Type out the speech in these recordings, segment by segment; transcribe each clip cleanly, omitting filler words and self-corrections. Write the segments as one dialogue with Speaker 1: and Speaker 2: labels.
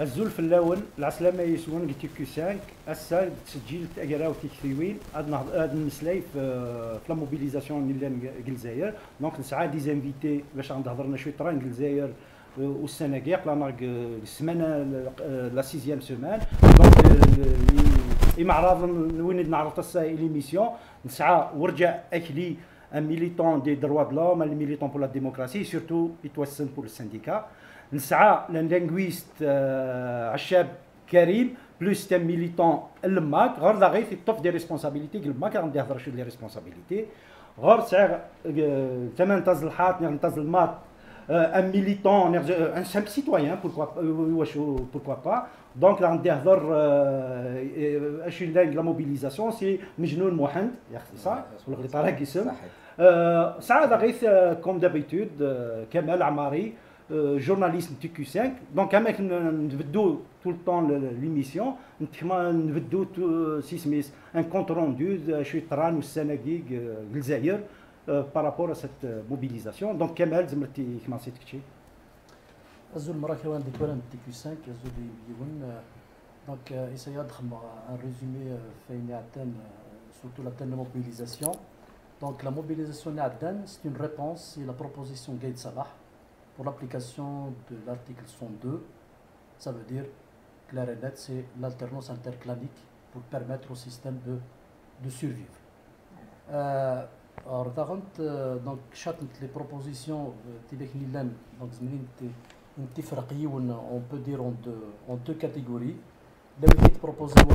Speaker 1: الزول في اللون العسلامة يسون قلت كو 5 هسا تسجيلت اقراو تيكثيوين هاد المسلاي في لا موبيليزاسيون اللي الجزائر دونك نسعى دي زانفيتي باش غنهضرنا شويه طران الجزائر والسنه كاع قلنا السمانه لا سيزيام سومان دونك معرض وين نعرض ليميسيون نسعى ورجع اكلي un militant des droits de l'homme, un militant pour la démocratie, surtout يتوسن pour le syndicat. نسعى لللينغويست عشاب كريم بلوس تم ميليتون الماك غير لا غير يطف دي ريسبونسابيلتي قبل ما غادي نهضر شويه ديال ريسبونسابيلتي غير سعر ثمن تاز الحاط نتاز المات ان ميليتون ان سامبل سيتويان pourquoi pas دونك غادي نهضر اش لا موبيليزاسيون سي مجنون محند يا اختي صح ولا غير طارق اسم سعاده غيث كوم دابيتود كمال عماري journaliste de TQ5 donc كما نبدو tout le temps l'émission نبدو سيسميس un compte rendu شويه طران والسناقيق الجزائر par rapport à cette mobilisation donc كمال زمرتي كما نسيت كشي
Speaker 2: الزول مرة كوان ديك ولا TQ5 الزول يون donc essayé de un résumé fait Aden surtout la thème de mobilisation donc la mobilisation Aden c'est une réponse à la proposition Gaïd Salah pour l'application de l'article 102, ça veut dire clair et net, c'est l'alternance interclanique pour permettre au système de survivre. Alors, donc, chaque les propositions, donc, on peut dire en deux catégories. La première proposition,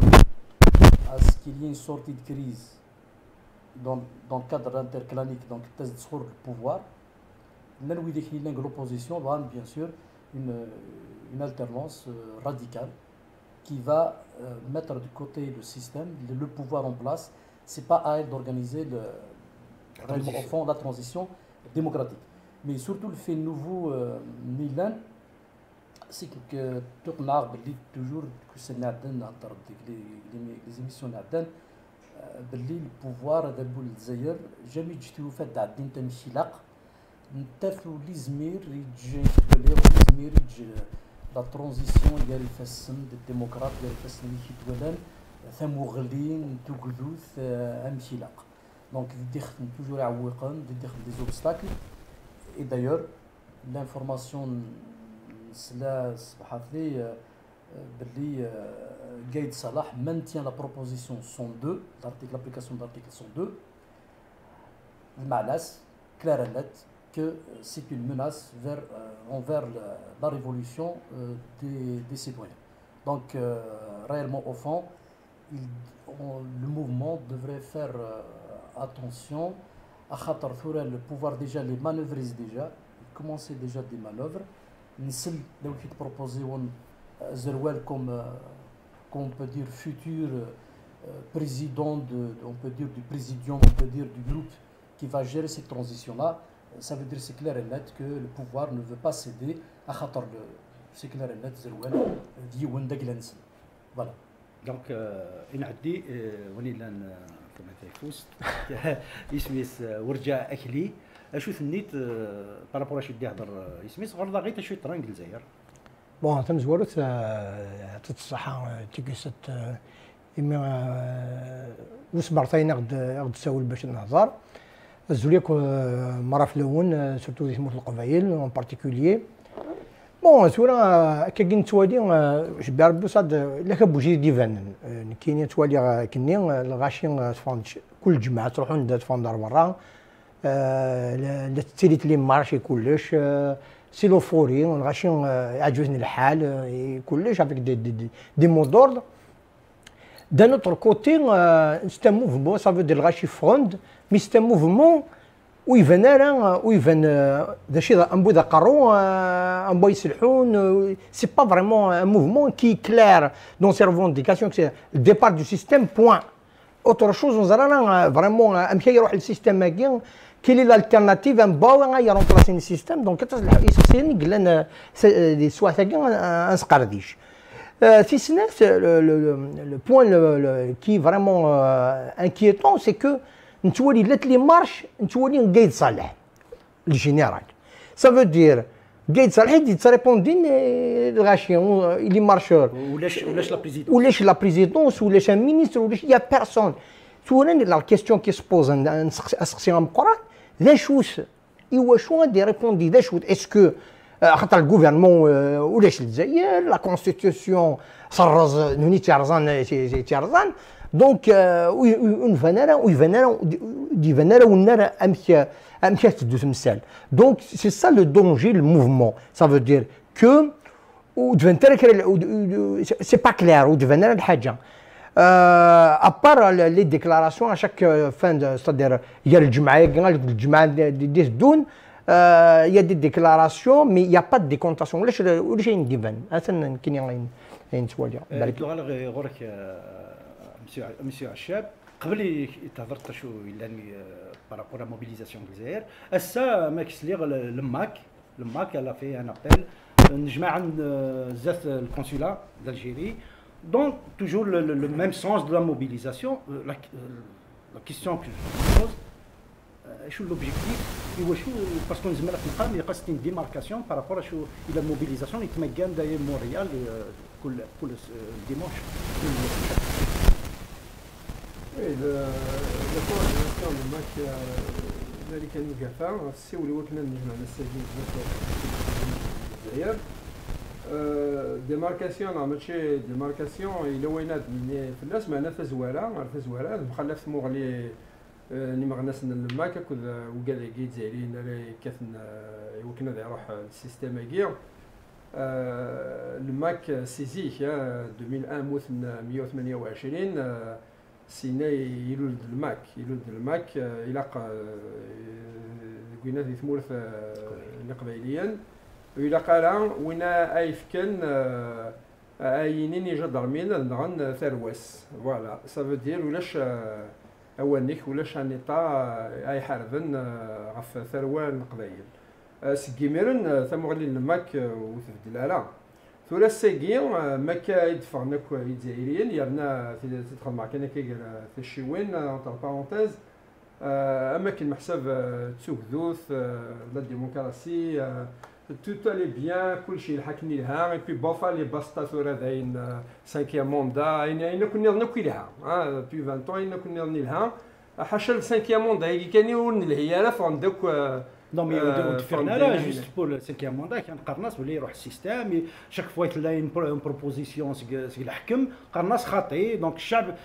Speaker 2: à ce qu'il y ait une sortie de crise dans le cadre interclanique, donc, le pouvoir. L'opposition va bien sûr une alternance radicale qui va mettre de côté le système, le pouvoir en place. C'est pas à elle d'organiser au fond la transition démocratique. Mais surtout le fait nouveau Milan, c'est que toujours que c'est les émissions Naden, le pouvoir de Boulzaïr, jamais du fait d'Adin Temchilak. نتفلو لزمير يجي لزمير يجي لا ترانزيسيون ديال الفاسم الديمقراط ديال الفاسم اللي كيتولان ثموغلين توكلوث امشيلاق دونك دي خدم توجور عويقان دي خدم دي زوبستاكل اي دايور لانفورماسيون سلا صبحات لي باللي قايد صلاح مانتيان لا بروبوزيسيون 102 l'article l'application de l'article 102 المعناس كلار نت que c'est une menace envers la révolution des citoyens. Donc, réellement, au fond, le mouvement devrait faire attention à le pouvoir déjà les manœuvrise déjà, commencer déjà des manœuvres. Nisel, là où il proposait Zerwell comme on peut dire futur président on peut dire du présidium, on peut dire du groupe qui va gérer cette transition-là. Ça veut dire c'est clair et net que le pouvoir ne veut pas céder à Khatar. C'est clair et net, Zerwen, dit Wendaglensen. Voilà.
Speaker 1: Donc, نعدي ونيلا كما تيفوست يسميس ورجع اكلي اشوف النيت بارابور اش يدي يهضر يسميس غير غير شويه طران الجزائر
Speaker 3: بون تم زوالوت الصحه تيكيست اما وسبرتين غد تساول باش نهضر الزوليك مرة في الاول سورتو دي تموت القبايل اون بارتيكوليي بون سورا كي نتوالي جبار بوصاد لا كبوجي ديفان كاين توالي كني الغاشي كل جمعه تروحوا عند تفندر برا لا تيليت لي مارشي كلش سيلوفوري الغاشي عجبني الحال كلش افيك دي مودورد d'un autre côté c'est un mouvement ça veut dire الغاشي فروند مي c'est un mouvement où ils viennent داشي ان بودا قرو ان بو يسلحون c'est pas vraiment un mouvement qui est clair dans ses revendications que c'est le départ du système point autre chose on a vraiment امشي يروح للسيستم هكا quelle est l'alternative un باو يرومبلاسي السيستم دونك كتصلح يسقسيني قال لنا دي سوا هكا انسقرديش Si ce n'est le point qui est vraiment inquiétant, c'est que nous les marches, nous avons Gaïd Salah, le général. Ça veut dire Gaël Saleh dit ça répondit الغاشي il est marcheur
Speaker 1: ولاش
Speaker 3: la présidence ولاش un ministre ولاش il y a personne la question qui se pose اسقسي مقران واش شو غادي ريبوندي واش est-ce que خاطر الجوفرنمون ولاش الجزائر لا كونستيتيوسيون صرز نوني تيرزان دونك دي فنارا والنار امشي تدوز مسال دونك سي سا لو دونجي لو موفمون سا فو دير كو سي با كلير ودفنا الحاجه ابار لي ديكلاراسيون ا شاك فان ستادير هي الجمعه دي دون il y a des déclarations mais il n'y a pas de décontation ولاش ينديفان اصلا كاين سواليا
Speaker 1: غورك مسيو عشاب قبل تهضرت شو يعني بارابور لا موبيليزاسيون الجزائر هسا ما كيسليغ الماك الا في ان ابل نجمع عند زاف الكونسولا d'Algérie donc toujours le même sens de la mobilisation la question que je pose شو l'objectif هو شو باسكو نزمر في القام يقصد ديماركاسيون بارابور شو الى الموبيليزاسيون يتمكن داير مونريال كل ديمونش
Speaker 4: la coordination du MAC ذلك المكافأة السي اللي وكنا نجمع نستجيب الجزائر ديماركاسيون ماشي ديماركاسيون إلا وينات في الناس معنا فزوالة مخلف ثموغلي نيما غناس الماك وكذا كي جزائريين كاثن وكنا يروح السيستم كيع الماك سيزيك 2001 موت 128 سينا يلولد الماك إلا قلنا في ثمورث قبيليا وإلا قال وينا أيفكن أينين يجدرمين نغن ثرواس فوالا سافو دير ولاش أوانيك ولاش هانيطا أي حربن غف ثروان قبايل سكيميرن ثمغلي الماك وتفدلالا ثورا الساقي ماكا يدفعنا الجزائريين يرنا تدخل معك انا كي في الشيوين اونتر بارونتيز اماكن محسب تسوكذوث لا ديموكراسي tout allait bien كلشي الحكني لها اي بي بوفا لي باستا ثورا داين 5 موندا اين كنا نكوي لها بي 20 اين كنا لها حاشا 5 موندا كان يورن الهياله فندك
Speaker 1: Non mais là juste pour le 5e mandat كان قرناص ولا يروح السيستم شاك فوا يتلاقي اون بروبوزيسيون سي الحكم قرناص خاطئ دونك الشعب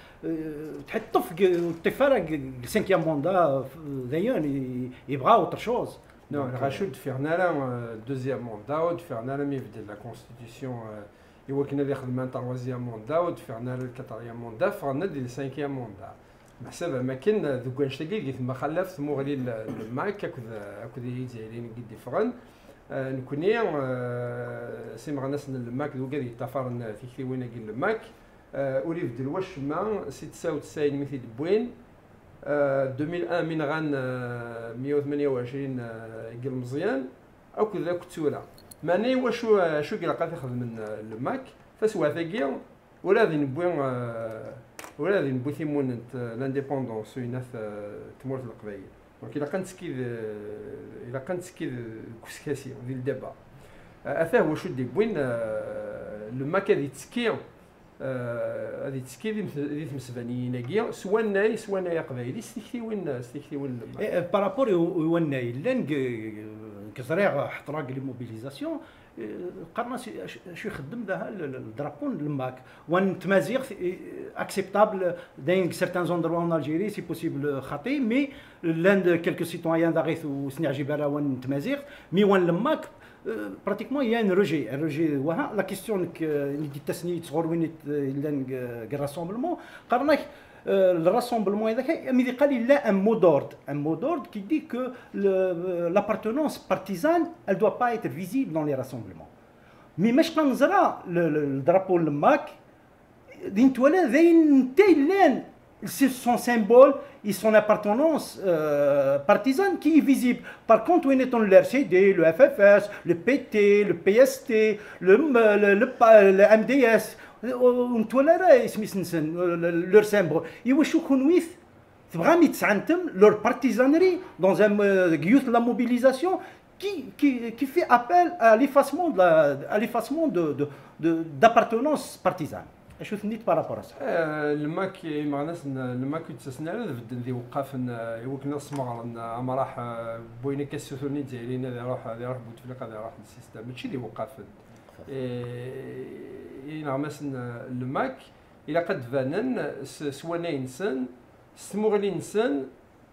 Speaker 1: تحطف الطفاله 5e mandat دايون يبغى اوتر شوز
Speaker 4: نو راشد فيرنا لا دوزيام موندا ودفعنا لا ميبدا لا كونستيتيسيون ايوا كنا اللي خدمنا تروازيام موندا ودفعنا الكاتريام موندا فغنا ديال 5e موندا بحسب ما كان ذوك نشتاقي ثم خلف ثم غادي الماك هكذا الجزائريين قد يفرن نكوني سي مغناس الماك ذوك غادي يتفرن في كثيوين كاين الماك وليف دلواش ما 96 مثل بوين 2001 من غان 128 قال مزيان او كذا كتولا ماني واشو قال قاعد ياخذ من الماك فسوا ثقيل ولا غادي نبوي ثمون لانديبوندونس ويناث تمورت القبائل دونك الا كنت كسكاسي ديال الدابا اثاه هو شو دي بوين لو ماك هادي تسكي دي تمسفانيين كيا سوا ناي قبايلي ستيكتي وين
Speaker 1: بارابور وناي لان كزريغ حطراق لي موبيليزاسيون قرنا شو يخدم لها الدرابون الماك وان تمازيغ اكسبتابل داين سيرتان زون دروا ان الجيري سي بوسيبل خاطي مي لاند كيلكو سيتويان داغيث وسني عجيبه وان تمازيغ مي وان الماك براتيكمون يا ان روجي وها لا كيستيون اللي دي تسنيت صغور وين لان راسومبلمون قرنا le rassemblement mais il y a un mot d'ordre qui dit que l'appartenance partisane elle doit pas être visible dans les rassemblements mais مش كنزرا le drapeau le MAC دين تولا ذين تيلان son symbole et son appartenance partisane qui est visible. Par contre, où est le RCD, le FFS, le PT, le PST, le MDS, leur symbole. Et où est-ce qu'on leur partisanerie dans un youth la mobilisation qui fait appel à l'effacement d'appartenance partisane. اش ثنيت بارابور
Speaker 4: الماك معناس الماك يتسنى بدل ذي وقف يوكنا السمار راح بوينا كسوثوني دايرين هذا روح بوتفليقه هذا راح السيستم ماشي ذي وقف نعمس الماك الى قد فانن سوانا انسان استمغلي انسان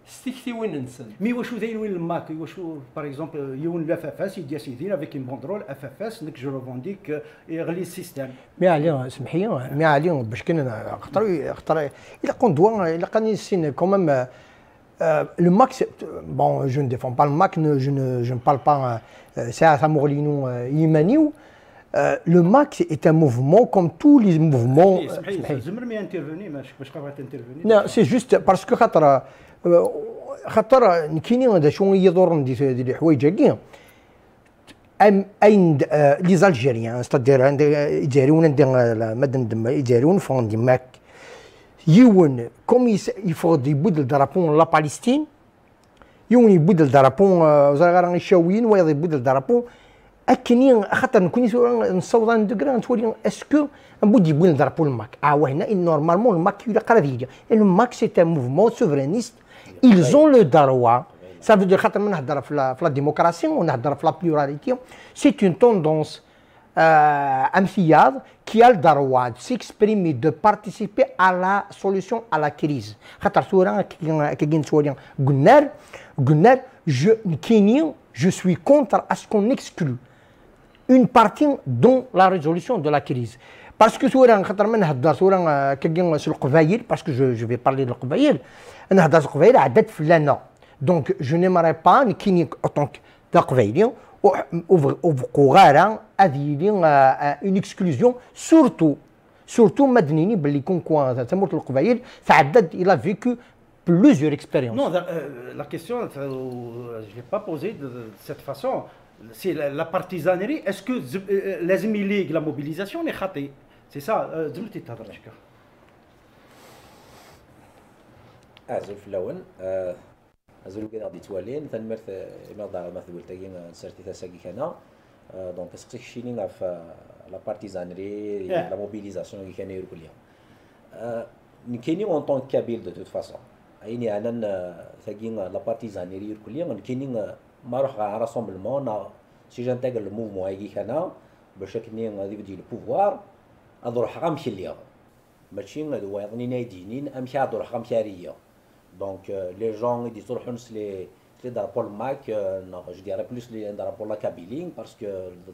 Speaker 4: ستيكتي وين انسان
Speaker 1: مي واش ذاين وين الماك واش باغ اكزومبل يون لافافاس يدي سيدي افيك ان بوندرول افافاس نك جو ريفونديك يغلي السيستم
Speaker 3: مي عليه سمحي مي عليه باش كنا خطر الى كون دوا الى قاني سين كومام le MAC, bon, je ne défends pas le MAC, je ne parle pas, c'est à Samorlino Imaniou. Le MAC est un mouvement comme tous les mouvements. Non, c'est juste parce que خاطر كاينين هذا شنو يضر ندير الحوايج هكا اين لي زالجيريان ستادير عند يجاريون مدن يجاريون فون دي ماك يون كوم يفرض يبدل درابون لا بالستين يون يبدل درابون زغار الشاويين ويض يبدل درابون اكنين خاطر نكون نصوض عند كرا تولي اسكو نبود يبدل درابون الماك وهنا نورمالمون الماك يلا قرا الماك سي ان موفمون سوفرينيست. Ils ont le droit, ça veut dire que la démocratie, on a la pluralité, c'est une tendance amphithéâtre qui a le droit de s'exprimer, de participer à la solution à la crise. Je suis contre à ce qu'on exclue une partie dans la résolution de la crise. Parce que parce que je vais parler de l'Qbaïl, donc je n'aimerais pas en tant que une exclusion, surtout Madnini, il a vécu plusieurs expériences.
Speaker 1: Non, la question, je ne l'ai pas posée de cette façon. C'est la partisanerie. Est-ce que les émigrés, la mobilisation est ratée? C'est ça, زملتي تهضر شكا.
Speaker 5: أزول في الأول أزول كذا غادي توالين تنمرت إمضاء مثل قلت لك سرتي تساقي كنا دونك سقسيك شينين في لا بارتيزانري لا موبيليزاسيون اللي كانوا يقول لها نكيني اون طون كابيل دو توت فاسون أيني أنا ثقين لا بارتيزانري يقول لها نكيني ما روح على راسومبلمون سي جانتيغ لو موفمون هاكي كنا باش كني غادي بدي البوفوار أروح غامشي ليا ماشي هو يعطيني نايدينين امشي أروح غامشي ريا دونك لي جون يدي تروحوا نس لي درابو الماك جو ديري بلوس لي درابو لا كابيلي باسكو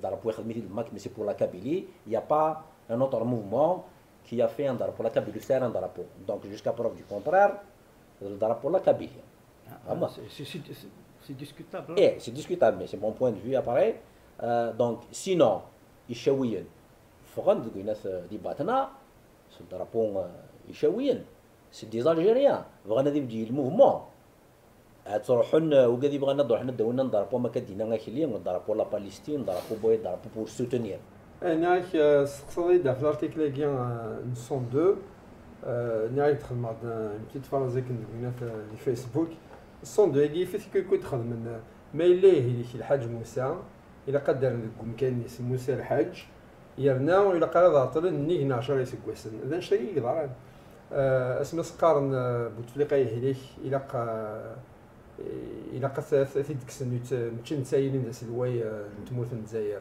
Speaker 5: درابو يخدم في الماك مي سي بور لا كابيلي يا با ان اوتر موفمون كي ا في ان درابو لا كابيلي سير ان درابو دونك جوسكا بروف دو كونترير درابو لا كابيلي
Speaker 1: سي ديسكوتابل
Speaker 5: ايه سي ديسكوتابل مي سي مون بوين دو فيو اباري دونك سينون يشاويين فغند الناس ديباتنا سي درابون يشاويين سي دي زالجيريان بغانا نبدي الموفمون تروحون وكادي بغانا نروح ندونا نضربوا ما كدينا غاكلي نضربوا لا باليستين نضربوا بوي نضربوا بور سوتونير
Speaker 4: انا سقسي دا في لارتيكل كي 102 ناي تخدم مع بتيت فرازه كندوينا في الفيسبوك 102 كي فيك كنت تخدم ما ليه هذيك الحاج موسى الى قدر كان اسم موسى الحاج يرنا وإلا قال عطل نيك 10 يسكوسن إذا شيء يضرب اسم سقارن بوتفليقة يهليك إلا قصة ديكسن متشن سايلين داس الواي تموت الجزائر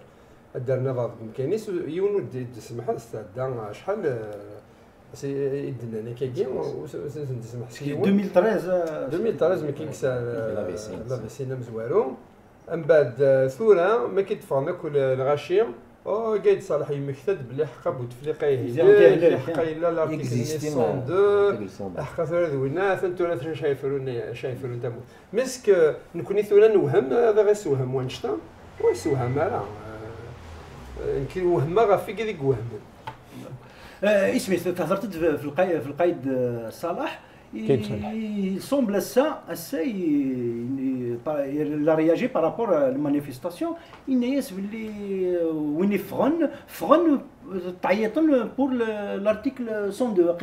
Speaker 4: درنا بعض كاينيس يونو تسمح استعدا شحال يدنا كاكي نسمح 2013 ما كيكس لا بيسينا مزوارو من بعد ثورة ما كيتفهم كل الغاشي قايد صالح يمكتد بلي حقا بوتفليقه يهدي حقا الا لارتيكل 102 حقا ثورة ذوينا ثلاثة شايفرون تموت مسك نكوني ثورة نوهم هذا غير سوهم وانشتا ويسوهم راه يمكن وهمه غافي كذا يوهم
Speaker 1: اسمي تهضرت في القايد صلاح il semble il a réagi par rapport à la manifestation. Il y a pour l'article 102.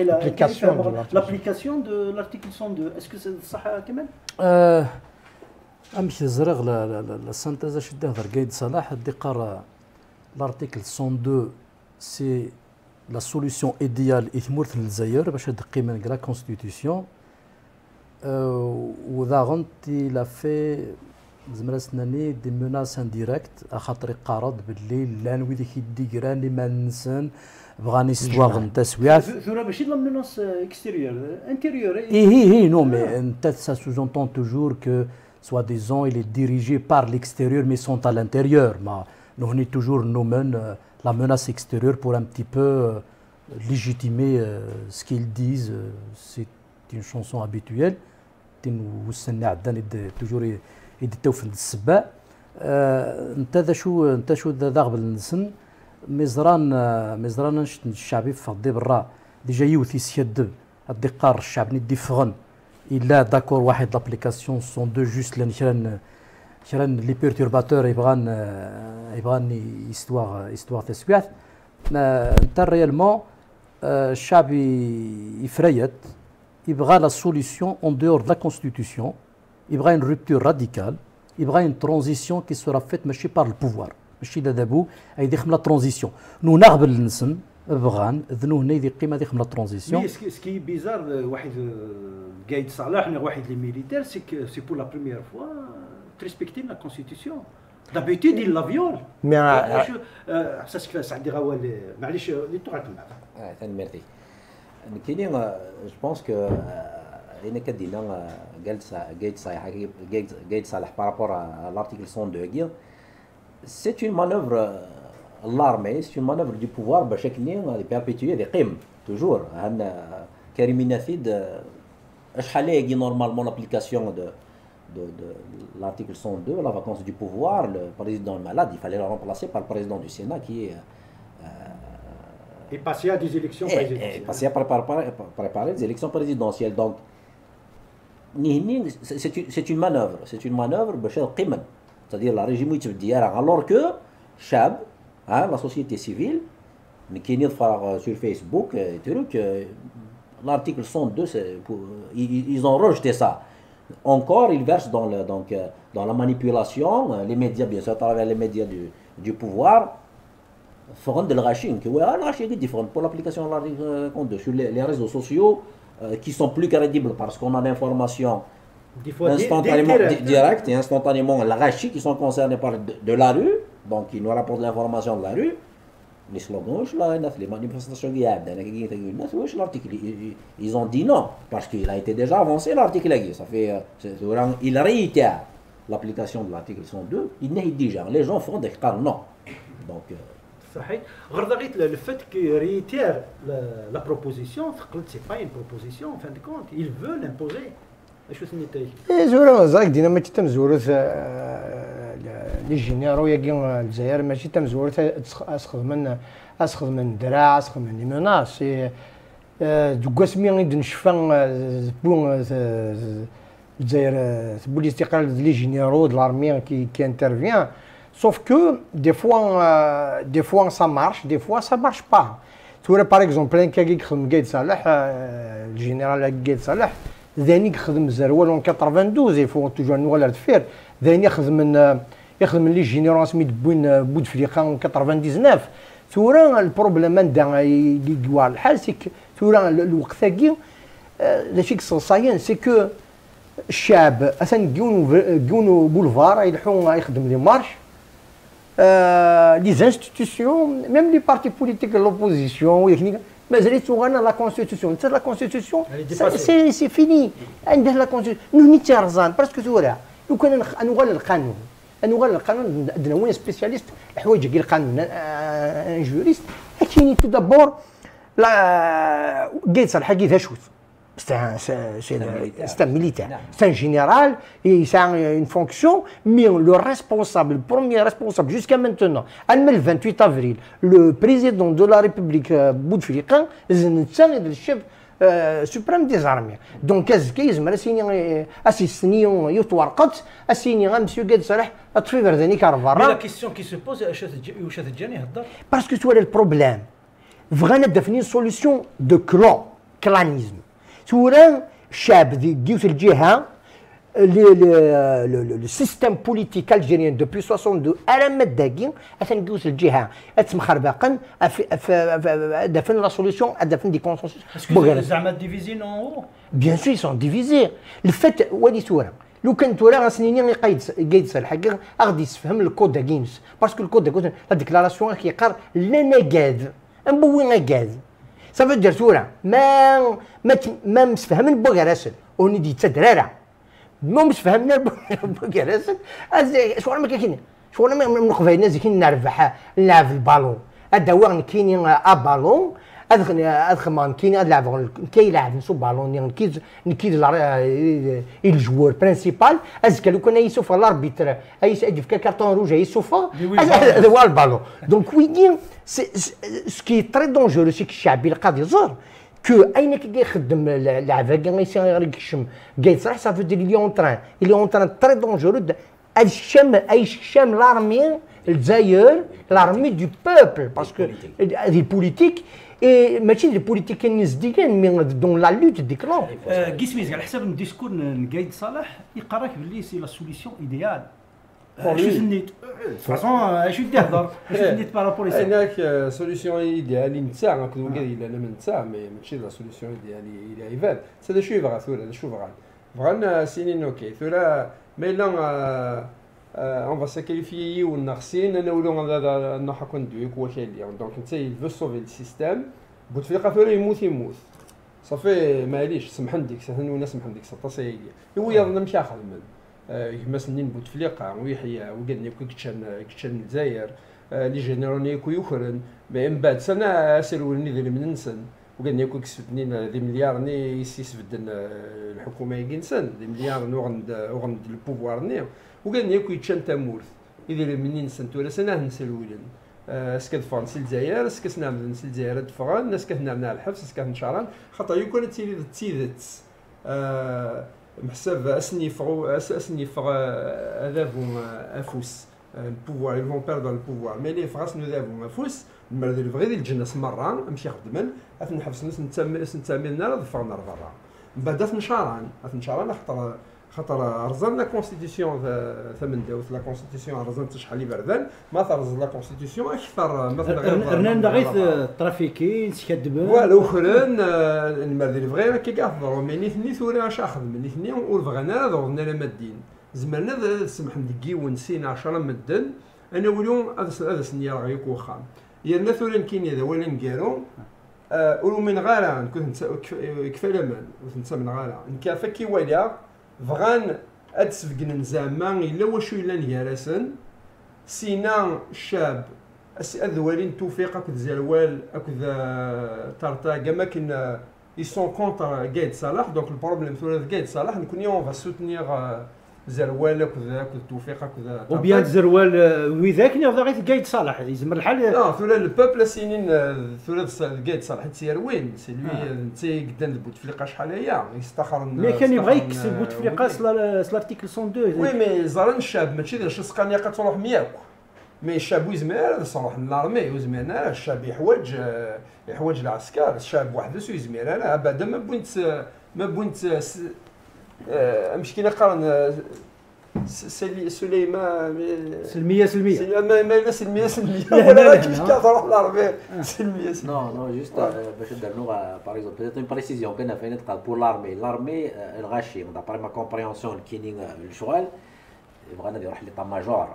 Speaker 1: L'application de l'article 102. Est-ce que c'est ça, Kemal?
Speaker 2: أمشي زرق la synthèse شدها Gaïd Salah déclare l'article 102 c'est la solution idéale إثمورت للجزائر باش تدقي من la constitution وذا il a fait زعما سناني دي menaces indirectes خاطر قارض بالليل لان ويدي كيديكران اللي ما ننسان بغاني ستواغ نتا سويعات
Speaker 1: ثورة ماشي لا مينونس اكستيريور انتيريور
Speaker 2: هي نو مي انت ça sous-entend toujours que soi-disant il est dirigé par l'extérieur mais sont à l'intérieur nous on est toujours nous-mêmes la menace extérieure pour un petit peu légitimer ce qu'ils disent c'est une chanson habituelle وسني عداني toujours يديتو في السباع انت ذا شو ذا قبل نسن مزران نشت الشعبي فضي برا ديجا يوثي سياد الدقار الشعب ندي فغن الا داكور واحد لابليكاسيون سون دو جوست لان شران لي بيرتورباتور يبغان استواغ تسويات انت ريالمون الشعب يفريت يبغى لا سوليسيون اون دور لا كونستيتيسيون يبغى une rupture radicale يبغى une transition qui sera faite ماشي par le pouvoir ماشي لا دابو اي خملا ترانزيسيون نو نغبل النسن بغان ذنو هنا يدي قيمه خملا ترانزيسيون
Speaker 1: مي سكي بيزار واحد قايد صلاح واحد لي ميليتير سي بور لا بروميير فوا تريسبكتي لا كونستيتيسيون دابيتود ديال لا فيول مي احساس كيفاش عندي غوا معليش لي طرات معاك
Speaker 5: ثاني ميرتي كاينين جو بونس كو هنا كدينا قايد صالح بارابور à l'article 102 c'est une manœuvre l'armée c'est une manœuvre du pouvoir باش كنين perpétuer des قيم toujours هن كريم نافذ شحال هي normalement l'application de l'article 102 la vacance du pouvoir le président est malade il fallait le remplacer par le président du Sénat qui est
Speaker 1: et passer à des élections présidentielles.
Speaker 5: Et passer à préparer des élections présidentielles. Donc, c'est une manœuvre. C'est une manœuvre, c'est-à-dire la régime alors que Chab, la société civile, sur Facebook, l'article 102, ils ont rejeté ça. Encore, ils versent dans la manipulation, les médias, bien sûr, à travers les médias du pouvoir. Forum de l'arachine, l'arachine est différent pour l'application de l'article sur les réseaux sociaux qui sont plus crédibles parce qu'on a l'information instantanément directe et instantanément l'arachine qui sont concernés par de la rue, donc ils nous rapportent l'information de la rue. Les slogans, les manifestations, l'article, ils ont dit non parce qu'il a été déjà avancé l'article. Ça fait, il réitère l'application de l'article 102. Il n'est déjà, les gens font des cas non. Donc
Speaker 1: صحيح غير ضغيت le fait qu'il réitère la proposition c'est pas une proposition en fin de compte il veut l'imposer شو سميتي
Speaker 3: زوره زاك دينا ما تمزورت لي جينيرو يا الجزائر ماشي تمزورت اسخذ من دراع اسخذ من لي مناس دوكاس مي غادي نشفى بون الجزائر بولي استقلال لي جينيرو د لارمي كي انترفيان. Sauf que des fois ça marche, des fois ça marche pas. Tu vois par exemple un cas qui Gaïd Salah, le général Gaïd Salah, ذاني خدم زروال en 92 il faut toujours نوال faire. ذاني يخدم لي جينيرال سميت بوتفليقه en 99. Tu vois le problème عندنا يقوى الحال سي tu vois الوقت ثاقي داكشي كصايين سي كو الشعب اثن كيونو بولفار يلحقوا يخدم لي مارش les institutions, même les partis politiques de l'opposition, mais la Constitution. La Constitution, c'est fini. La Constitution, nous n'y sommes parce que tu vois, nous connaissons le canon. Nous avons un spécialiste, un juriste, qui tout d'abord, Gaïd Salah c'est un militaire, c'est un général, et c'est une fonction, mais le responsable, le premier responsable jusqu'à maintenant, le 28 avril, le président de la République Bouteflika, c'est le chef suprême des armées. Donc, qu'est-ce qu'il y a M. Gaïd Salah,
Speaker 1: mais la question qui se pose,
Speaker 3: parce que tu vois le problème, vraiment définir une solution de clanisme. ثورة الشعب ديال الجهة le système politique algérien depuis 62 على مداكين أتنجوز الجهة أتمخربقن دفن لا سوليسيون دفن دي كونسنسوس
Speaker 1: زعما ديفيزي نو
Speaker 3: بيان سور سون ديفيزي الفات ولي تورا لو كان تورا غنسنيني قايد صالح غادي يسفهم الكود داكينس باسكو الكود داكينس لا ديكلاراسيون كيقار لنا كاد نبوي كاد صافي دير تورا ما مسفهم بوغراسل وني دي تدرارا ما مش فهمنا بوغراسل شغل ما كاين شغل ما نقفاي الناس كاين نربح نلعب في البالون هذا هو كاين بالون ادخل ما كاين نلعب كيلعب نسو بالون نكيد الجوار برينسيبال ازكى لو كان يسوف الاربيتر يسجل في كارتون روج يسوف هذا هو البالون دونك وي دي سكي تري دونجورو سي الشعبي القاضي زور كو اينك كيخدم لعبه كاع يكشم قايد صح صافي دير لي اون تران تري دونجورو الشام لارمي الجزائر لارمي دو بوبل باسكو دي بوليتيك اي ماشي دي بوليتيك نزديين مي دون لا لوت دي كلون
Speaker 1: كيسميز على حسب الديسكور نقايد صالح يقراك باللي سي لا سوليسيون ايديال شو سنيت فاصون شو تهضر شو سنيت بارابور
Speaker 4: هناك سوليسيون ايديال نتاع كنقول الا انا من نتاع ماشي لا سوليسيون ايديال الى عباد هذا شو يبغى ثورة شو بغا سينين اوكي ثورة مي لا on va se qualifier ou ناقصين انا ولو نروح كندويك وكاين دونك انت يفو سوفي السيستيم بوتفليقه ثورة يموت صافي معليش سمح نديك سهل ولا سمح نديك سطاسي هو يظن مشى خدمن كما سنين بوتفليقه ويحيى وقالني كتشان الجزائر لي جينيروني كو يخرن من بعد سنه سيروني ذي من نسن وقالني كو كسبتني ذي مليار ني يسبدن الحكومه يجنسن ذي مليار وغند البوفوار ني وقالني كو يتشان تامورث اذا من نسن تولا سنه نسلولن اسكاد فرنسا الجزائر اسكاد نعمل نسل الجزائر دفغان اسكاد نعمل الحبس اسكاد نشاران خاطر يكون تيري تيدت محسب اسنيفغ هذابهم افوس البوفوار ils vont perdre le pouvoir mais les France nous avons افوس المرض اللي بغي ديال الجنس مره نمشي خدمن نحبس نتاملنا ظفرنا برا من بعد نشاران خاطر رزان لا كونستيتيسيون ثمن داوت لا كونستيتيسيون رزان شحال بردان ما ترز لا كونستيتيسيون اكثر مثلا
Speaker 1: رنان غير ترافيكي سكدبن
Speaker 4: فوالا وخرن المرض اللي بغينا كي كيهضروا مي نيثني ثوري اش اخدم نيثني وبغينا ضربنا لا مادين زمرنا سمح ندقي ونسينا 10 مدن انا واليوم هذا سنيا راهي وخام يرنا ثوري كاين هذا ولا نكارو ولو من غالا كنت كفايه مان وتنسى من غالا نكافا كي ولا فغان ادسفقن زعما الا واش الا نيراسن سينا الشاب اذوالين توفيق اكد زروال اكد طرطاقه ما كنا يسون كونتر قايد صلاح دونك البروبليم ثلاث قايد صلاح نكون يوم فا سوتنيغ زروال اكد توفيق اكد
Speaker 1: وبيان زروال وذاك نهضر غير قايد صلاح يزمر الحال
Speaker 4: لا ثلاث البوبل سينين ثلاث قايد صلاح تسير وين سي لوي انت قدام بوتفليقه شحال هي يستخر
Speaker 1: مي كان يبغى يكسب بوتفليقه سلارتيكل 102
Speaker 4: وي مي زران الشاب ماشي ديال شي سقانيقه تروح مياك مي الشاب ويزمير صراحه لارمي ويزميرنا الشاب يحوج العسكر الشاب وحده يزمير انا بعد ما بوينت مشكله قارن سليمان
Speaker 1: سلميه
Speaker 4: ما سلميه ولا كيف كتروح لارمي سلميه
Speaker 5: نو جوست باش ندير نوع باغ اكزومبل بيتيت اون بريسيزيون كنا فين تقال بور لارمي الغاشي دابري ما كومبريونسيون كاينين الشغل بغينا يروح لي ماجور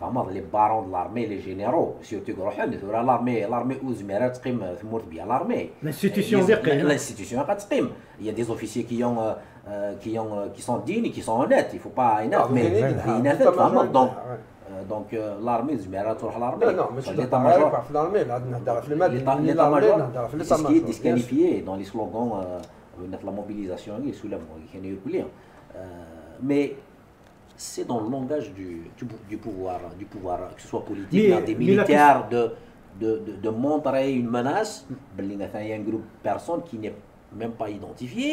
Speaker 5: فما لي بارون د لارمي لي جينيرو سيرتو يروحوا ثورة لارمي اوزميرات تقيم ثمورت بيا لارمي
Speaker 1: l'institution دقيقه
Speaker 5: l'institution قتقيم il y a des officiers qui sont dignes et qui sont honnêtes il faut pas donc l'armée زميرات تروح لارمي
Speaker 4: لا ماشي ليطا ماجور في لارمي نهضر في المدن
Speaker 5: ليطا ماجور c'est ce qui est disqualifié dans les slogans de la mobilisation et sous la qui est يقول mais c'est dans le langage du pouvoir, que ce soit politique, des militaires, de montrer une menace. Il y a un groupe de personnes qui n'est même pas identifié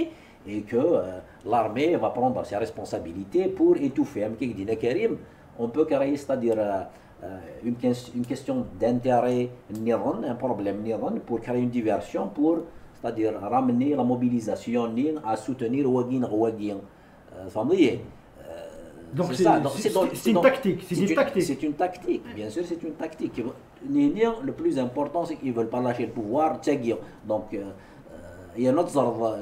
Speaker 5: et que l'armée va prendre ses responsabilités pour étouffer. On peut créer, c'est-à-dire une question d'intérêt, un problème pour créer une diversion, pour, c'est-à-dire ramener la mobilisation à soutenir Ouagin.
Speaker 1: Donc
Speaker 5: C'est ça. Donc,
Speaker 1: c'est une tactique. C'est une tactique.
Speaker 5: C'est une tactique, bien sûr, c'est une tactique. Le plus important, c'est qu'ils ne veulent pas lâcher le pouvoir. Donc, il y a notre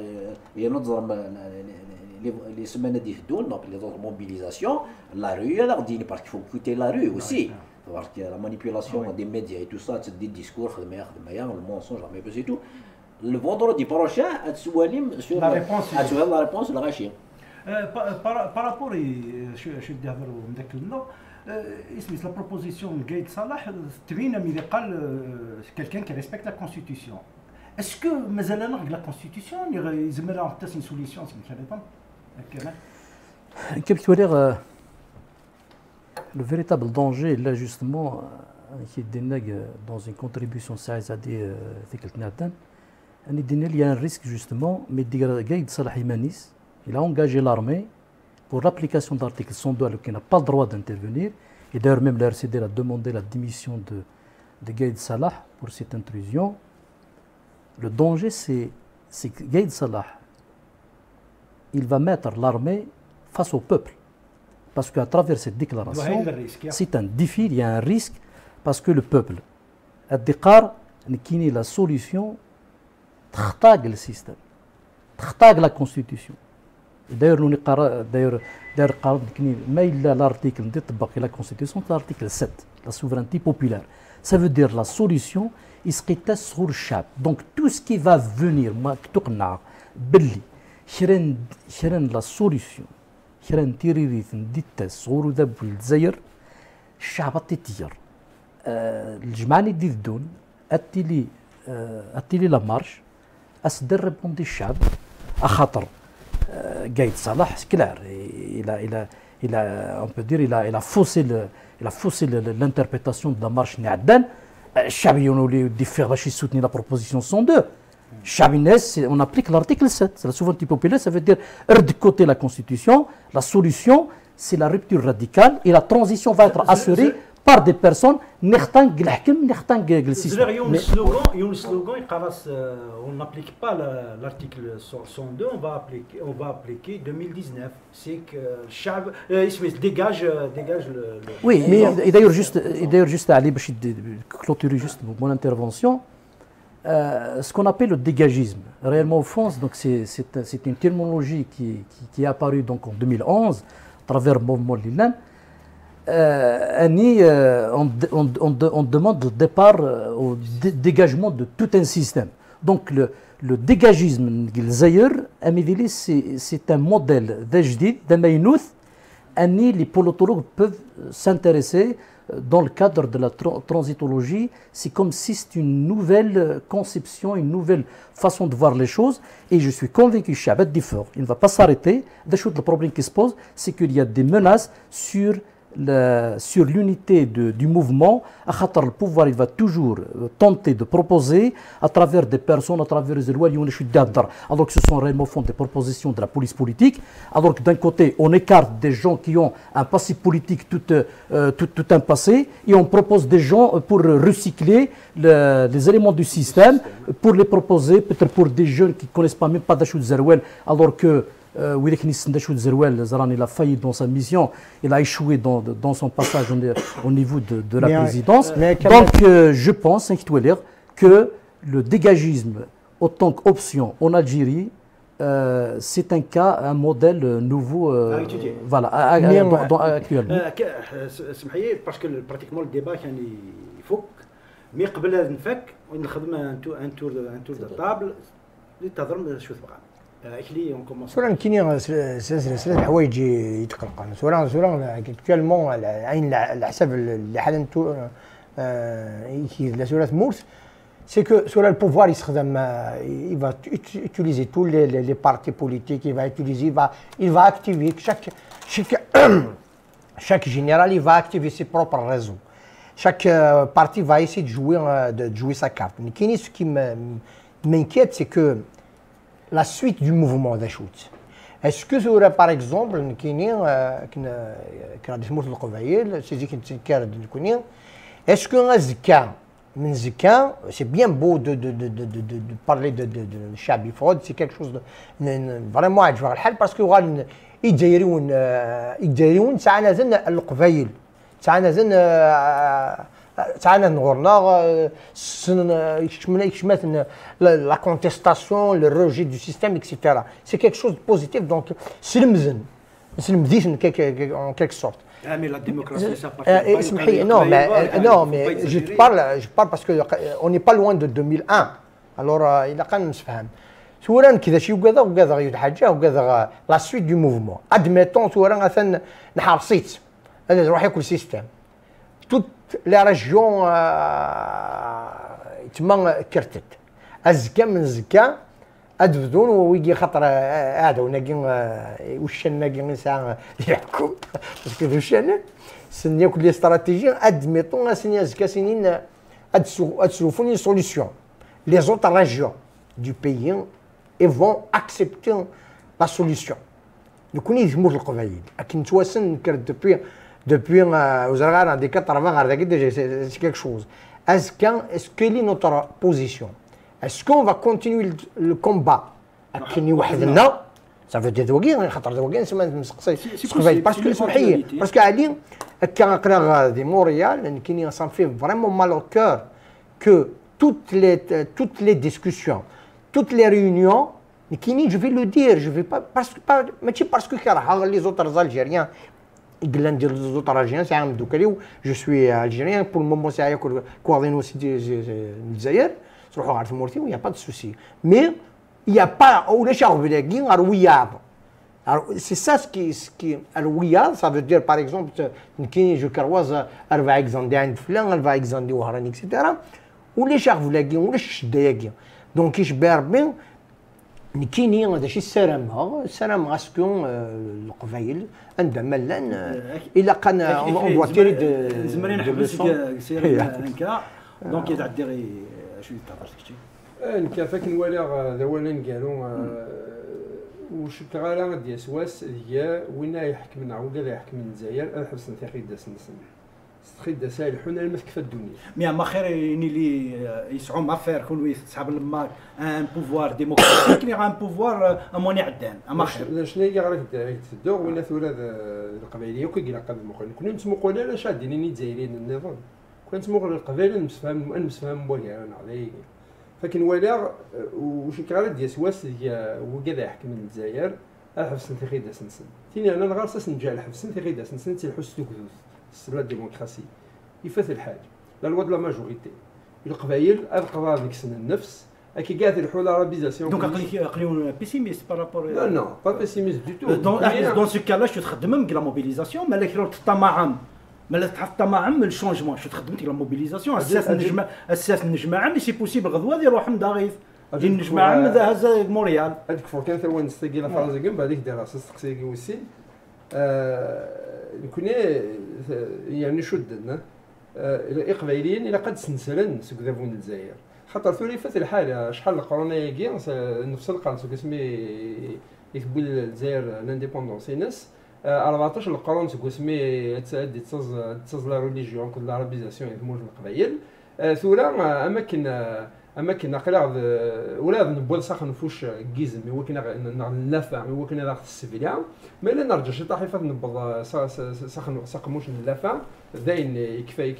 Speaker 5: les semaines d'Ifdoun, donc les autres mobilisations, la rue, alors dit parce qu'il faut quitter la rue aussi. Parce que la manipulation des médias et tout ça, c'est des discours, le mensonge, c'est tout. Le vendredi prochain, sur
Speaker 1: la réponse,
Speaker 5: la Rachid.
Speaker 1: par rapport شو نهضروا من ذاك النوع اسمي لا بروبوزيسيون قايد صلاح تبين ملي قال quelqu'un qui respecte la constitution. Est-ce que مازال نغ la constitution يزمر حتى une solution كمان
Speaker 2: كيف توري le véritable danger là justement qui dénègue dans une contribution ساعدي ذيك التنادن ان il y a un risque justement mais قايد صلاح يمانيس il a engagé l'armée pour l'application de l'article 102 qui n'a pas le droit d'intervenir. Et d'ailleurs même la RCD a demandé la démission de Gaïd Salah pour cette intrusion. Le danger c'est que Gaïd Salah, il va mettre l'armée face au peuple. Parce qu'à travers cette déclaration, c'est un défi, il y a un risque, parce que le peuple, الدقار qui est la solution, تختاق le système, تختاق la constitution. D'ailleurs, nous avons l'article de la Constitution, l'article 7, la souveraineté populaire. Ça veut dire la solution, il serait sur le chap. Donc tout ce qui va venir, la solution, الجماعة اللي يدون أتيلي لا مارش أصدر ريبوندي الشعب أخاطر Gaïd Salah, c'est clair, on peut dire il a faussé l'interprétation de la marche Niadan. Chabi, on lui dit faire soutenir la proposition 102. Chabines, on applique l'article 7. C'est la souveraineté populaire, ça veut dire de côté la Constitution. La solution, c'est la rupture radicale et la transition va être assurée par des personnes نختنق الحكم نختنق السيستم.
Speaker 1: Il y a un slogan, on n'applique pas l'article 102, on va appliquer 2019. C'est que le chab dégage le.
Speaker 2: Oui, et d'ailleurs juste Ali باش clôturer juste mon intervention, ce qu'on appelle le dégagisme, réellement au fond, donc c'est une terminologie qui est apparue donc en 2011 à travers le mouvement Lilan. On demande le départ au dégagement de tout un système. Donc le dégagisme c'est un modèle d'ajdid, d'amaynouth, les politologues peuvent s'intéresser dans le cadre de la transitologie. C'est comme si c'était une nouvelle conception, une nouvelle façon de voir les choses. Et je suis convaincu que Chabat Diffor, il ne va pas s'arrêter. Le problème qui se pose, c'est qu'il y a des menaces sur l'unité du mouvement. Le pouvoir il va toujours tenter de proposer à travers des personnes, à travers les lois, alors que ce sont réellement fond des propositions de la police politique. Alors que d'un côté on écarte des gens qui ont un passé politique tout un passé et on propose des gens pour recycler les éléments du système, pour les proposer peut-être pour des jeunes qui ne connaissent pas même pas Dachoud Zerouel, alors que il a failli dans sa mission, il a échoué dans son passage au niveau de la présidence. Donc je pense que le dégagisme autant qu'option en Algérie, c'est un modèle nouveau actuellement.
Speaker 1: Parce que pratiquement le débat il faut mais قبل نفك ونخدم un tour de table لتهضر شو تبغى.
Speaker 3: سورا كاينين سلسله الحوايج يتقلقن سورا اكtuellement على حسب اللي حالا لا سورا مورث c'est que sur le pouvoir il va utiliser tous les partis politiques, il va activer chaque général il va activer ses propres réseaux. Chaque parti va essayer de jouer sa carte. Mais ce qui m'inquiète, c'est que la suite du mouvement d'Achout. Est-ce que par exemple, est-ce que c'est bien beau de parler de Chabi Fraude, c'est quelque chose de vraiment à parce qu'il يجايرون ساعنا زن القبايل ساعنا زن ساعنا نغورنا يشمت لا كونتيستاسيون لو روجي دو سيستيم اكسيتيرا سي كيك شوز بوزيتيف دونك سلمزن سلمزيشن en quelque sorte.
Speaker 1: Ah, mais la démocratie, ça
Speaker 3: non, mais je parle parce qu'on n'est pas loin de 2001. Alors, il a quand même se fait. Souran كذا شي وكذا يتحاجى وكذا لا سويت دو موفمون ادميتون souran مثلا نحرصيت هذا يروح ياكل سيستم توت لي ريجيون تما كرتت ازكى من زكا ادفدون ويجي خطر هذا وناقي وش ناقي ساعه يحكم باسكو وشان سن ياكل لي استراتيجي ادميتون سنين زكا سنين ادسوفوني سوليسيون لي زوتر ريجيون du pays et vont accepter la solution. Nous connaissons les Qabaïl. Akin Touassen, depuis aux années 80, c'est quelque chose. Est-ce quelle est notre position? Est-ce qu'on va continuer le combat? Ça veut dire parce que Ali, quand de Montréal, ça me fait vraiment mal au cœur que toutes les discussions, toutes les réunions, je vais le dire, je vais pas parce que les autres Algériens, les autres Algériens, je suis algérien, pour le moment c'est coordonné aussi des Zaïre, il n'y a pas de souci. Mais il n'y a pas, c'est ça ce qui ça veut dire par exemple, je croise Arva Exandé, Arva Exandé, etc. Ou les charvulaguins, ou les chidayagins. Donc, je berbe bien, نكيني هذا شيء السلام غاسكون القبايل عندها ملان الا كان اون دوا تيري دو
Speaker 1: زمرين حبس سير هكا دونك يتعدي غير شويه تهضر كثير
Speaker 4: انك فاك نوالي ذولا قالوا وش كغالا ديال سواس هي وين يحكمنا ولا يحكم الجزائر الحبس نتاعي داس نسن خيد سالح حنا المسكفه الدنيا
Speaker 1: مي ما خير اللي يسعوا ما فير كون يسحب لما ان بوفوار ديموكراتيك اللي ان بوفوار اموني عدان اما خير
Speaker 4: شنو هي غير تدور ولا ثوره القبائليه وكيقرا قبل المقول كنا نسمقوا لا شادين الجزائريين النظام كنا نسمقوا القبائل نسفهم بوغا عليه فكن ولا وش كغير ديال سواس هي وكذا يحكم الجزائر الحبس نتاعي داس نسن ثاني انا غارس نجا الحبس نتاعي داس نسن تلحس توكدوس لا ديموكراسي يفات الحاج لا لوا دو لا ماجوريتي القبائل القضاء ديك السنه النفس كي قاعد يروحوا لارابيزاسيون
Speaker 1: دونك عقليون بيسيميست بارابور
Speaker 4: لا نو با بيسيميست دو تو
Speaker 1: دون سو كالا شو تخدم لا موبيليزاسيون مالك لو تطمعم مالا تطمعم الشونجمون شو تخدم لا موبيليزاسيون اساس النجمه مي سي بوسيبل غدوه يروح مداغيف ديال النجمه هذا هذا موريال
Speaker 4: هذيك فور كان ثوان نستقي لا فرنسا كم بعديك دار تسقسي وسي كنا يعني شدنا القبائليين الى قد سنسلن سوك ذابون الجزائر خاطر ثوري فات الحاله شحال القرون ياكي نفس القرن سوك اسمي يكبل الجزائر لانديبوندونس ناس 14 القرون سوك اسمي تاز لا ريليجيون كل العربيزاسيون يهمون القبائل ثورا اماكن نقلا ولا نبغى ساخن فوش كيزم هو كنا نلافع هو كنا داخل السفيليا ما لا نرجع شي طاحفه نبغى ساخن موش نلافع داين يكفى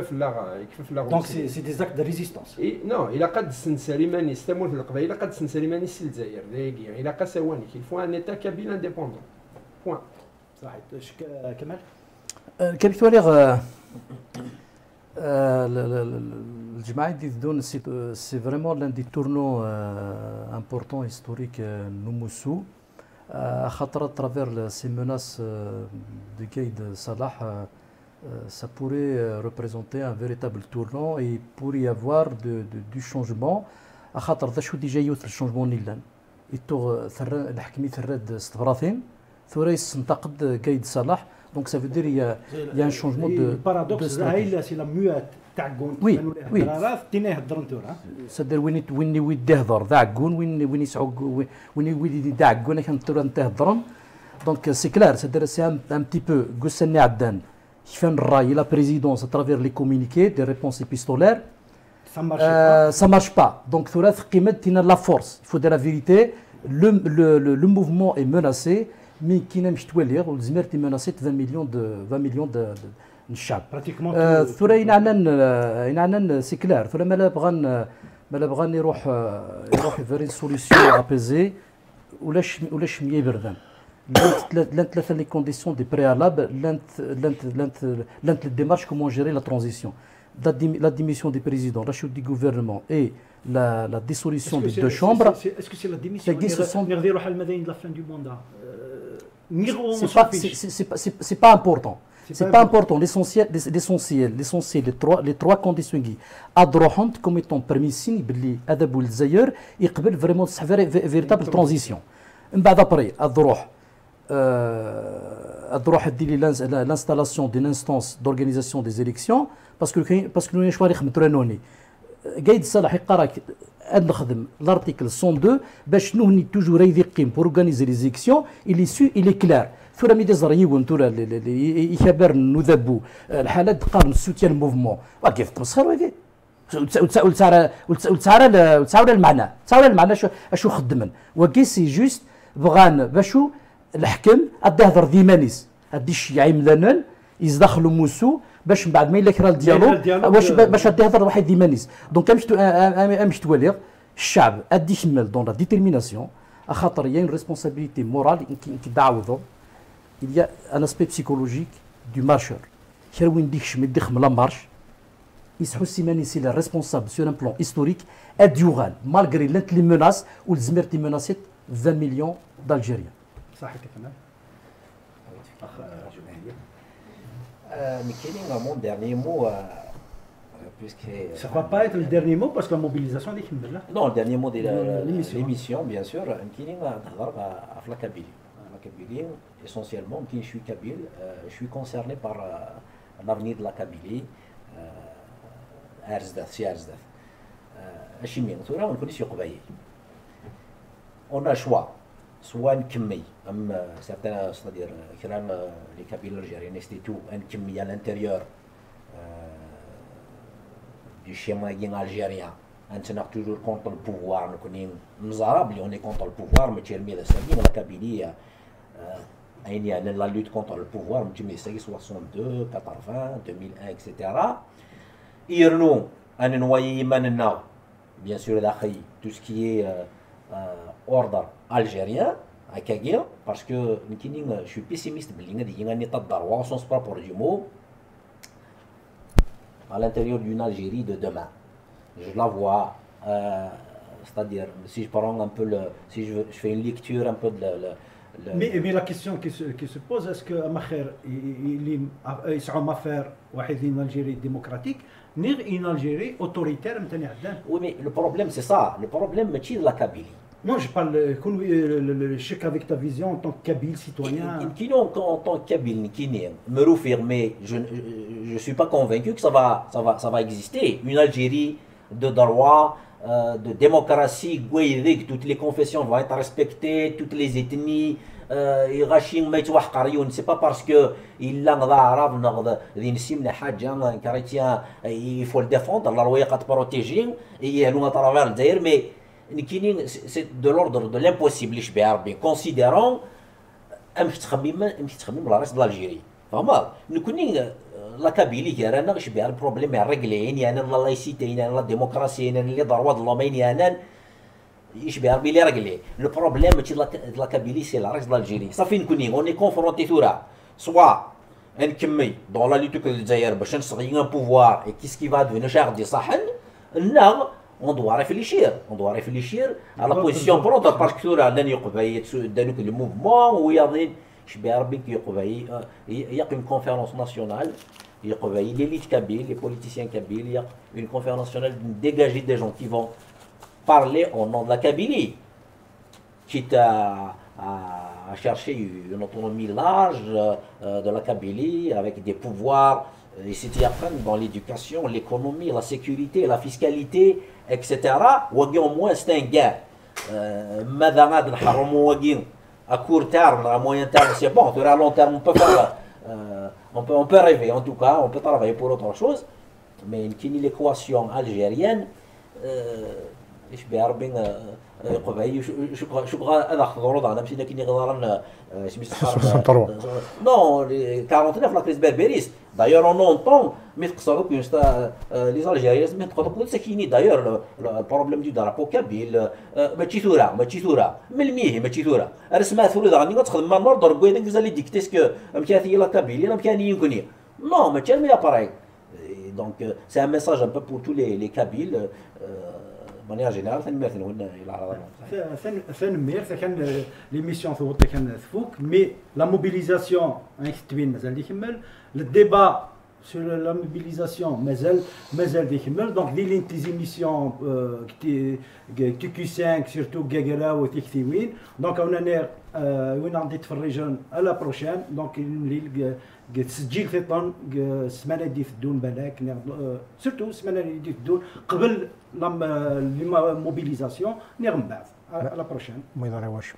Speaker 4: في اللاغ
Speaker 1: دونك سي دي زاكت دو ريزيستانس
Speaker 4: نو الى قد سنساليماني استمر في القبائل قد سنساليماني سي الجزائر دايقي الى قسواني كيفوا ان ايتا كابيل انديبوندون بوين
Speaker 1: صحيح كمال
Speaker 2: كان كتوري الجماعة دي دون سي فريمون لان دي تورنو امبورطون هيستوريك نموسو خاطر ترافير سي موناس دو كايد صلاح ça pourrait représenter un véritable tournant et il pourrait y avoir du changement خاطر ذا شو ديجا يوث الشونجمون نيلان يتوغ الحكمي ثراد استفراثين ثوري سنتقد كايد صلاح دونك ça veut dire il y a un changement de
Speaker 1: paradoxe هاي سي لا موات تعقون
Speaker 2: وي
Speaker 1: تينا يهضر نتورا
Speaker 2: صدر وين يودي يهضر ذاعقون وين يسعق وين يودي ذاعقون كان تهضرن دونك سي كلار صدر سي ان بتي بو قسني عدان يفهم الراي لا بريزيدونس اترافير لي كومونيكي دي ريبونس ايبيستولير ça marche pas donc ثلاث قيمه تينا لا فورس il faut de la vérité le mouvement est menacé مي كي نمشي توليغ والزمير مناصيت 20 مليون د الشعب
Speaker 1: براتيكمون
Speaker 2: ثورة ينعنن سي كلار ثورة مالا بغان يروح فيري سوليسيون ابيزي ولاش مية بردان لانت ثلاثة لي كونديسيون دي بريالاب لانت الديمارش كومون جيري لا ترانزيسيون la démission du président, la chute du gouvernement et la dissolution des deux chambres.
Speaker 1: Est-ce que c'est la démission de la fin du mandat?
Speaker 2: C'est pas important. C'est pas important. L'essentiel, les trois conditions qui adrohant comme étant permissibles, باللي هذا الجزائر يقبل vraiment véritable transition. من بعد après adroh دير l'installation d'une instance d'organisation des élections parce que nous نشواري خمترانوني قايد صالح يقرا نخدم l'article 102 باش نهني توجور يقيم pour organiser les élections il est clair ثورة ميدي زريون ثورة يخبر نذبو الحالات قارن سوتيان موفمون وكيف تمسخر وكيف وتساور المعنى شو خدمن وكي سي جوست بغان باشو الحكم ادهضر ديمانيس هادي الشيعي مذنن يزدخلوا موسو باش من بعد ما يلا كرا الديالوغ باش تهضر واحد ديمانيس دونك امش تولي الشعب ادي يكمل دون لا ديتيرميناسيون خاطر يا اون ريسبونسابيلتي مورال كي تعاوضوا il y a un aspect psychologique du marcheur كي وين ديكش ما يدخم لا مارش يسحو سيماني سي لا ريسبونسابل سور ان بلان هيستوريك اديوغال مالغري لانت لي موناس والزمير تي موناسيت 20 مليون d'Algériens.
Speaker 1: صح كمان.
Speaker 5: Mais mon dernier mot, puisque...
Speaker 1: Ça ne va pas être le dernier mot parce que la mobilisation est là.
Speaker 5: Non, le dernier mot de l'émission, bien sûr, la Kabylie. La Kabylie, essentiellement, je suis kabyle, je suis concerné par l'avenir de la Kabylie, si Arzdath. On a le choix. Soit un kemi, certains, c'est-à-dire les Kabyles algériens, c'était un kemi à l'intérieur du schéma algérien. On est toujours contre le pouvoir, nous arabes, on est contre le pouvoir, mais la Kabylie, il y a la lutte contre le pouvoir, 62, 80, 2001, etc. Et nous, on est noyé maintenant, bien sûr, tout ce qui est ordre algérien à Kagir, parce que je suis pessimiste, il y a un état de droit au sens propre du mot à l'intérieur d'une Algérie de demain. Je la vois, c'est-à-dire, si je prends un peu si je fais une lecture un peu de
Speaker 1: mais la question qui se pose, est-ce que il sera faire une Algérie démocratique, ni une Algérie autoritaire?
Speaker 5: Oui, mais le problème c'est ça, le problème c'est de la Kabylie.
Speaker 1: Non, je parle chèque avec ta vision en tant que Kabyle citoyen.
Speaker 5: En tant que Kabyle, me refermer, je ne suis pas convaincu que ça va exister. Une Algérie de droit, de démocratie, que toutes les confessions vont être respectées, toutes les ethnies. C'est pas parce que il faut le défendre, la loi est protégée, et nous à travers le Zaïre, mais c'est de l'ordre de l'impossible, considérant le reste de l'Algérie. La Kabylie, il y a un problème à régler, il y a la laïcité, il y a la démocratie, il y a les droits de l'homme, il y a le problème de la Kabylie, c'est le reste de l'Algérie. Ça fait on est confronté soit un Kemi dans la lutte que le Zaïre, un pouvoir, et qu'est-ce qui va devenir cher des Sahel, on doit réfléchir à la position propre parce que le mouvement où il y a une conférence nationale, il y a l'élite kabyle, les politiciens kabyles, il y a une conférence nationale dégagée des gens qui vont parler au nom de la Kabylie, quitte à chercher une autonomie large de la Kabylie avec des pouvoirs et c'était dans l'éducation, l'économie, la sécurité, la fiscalité, etc. Au moins c'est un gain. À court terme, à moyen terme, c'est bon. À long terme, on peut faire, on peut rêver. En tout cas, on peut travailler pour autre chose. Mais l'équation algérienne, ايش بيعربين قبعي شو بغى هذا خضروض انا مشينا كي غدارن اش مش نو 49 لا كريز بربريس دايور اون اونطون مي تقصروا كي نستا لي زالجيريان مي تقدروا ساكيني دايور البروبليم دو درابو كابيل ماشي ثوره من الميه ماشي ثوره رسمها ثوره غادي تخدم مع نورد ركوي داك زالي ديكتيسك مكاثي لا كابيل لا مكاني ينكوني نو ما كان مي اباري دونك سي ان ميساج ان بو بور تو لي كابيل مانيير جينيرال ثنمير هنا الى
Speaker 1: ثنمير كان ليميسيون ثوت كان تفوك مي لا موبيليزاسيون تبين مازال يكمل الديبا sur la mobilisation مازال يكمل دونك دي زيميسيون TQ5 surtout Gagara و تيكتيوين دونك انا وين غادي تفرجون على بروشين دونك تسجيل فيطون السمانه دي في الدون بالك سورتو السمانه دي في الدون قبل لا موبيليزاسيون نغم بعد على بروشين
Speaker 3: ما يضري واش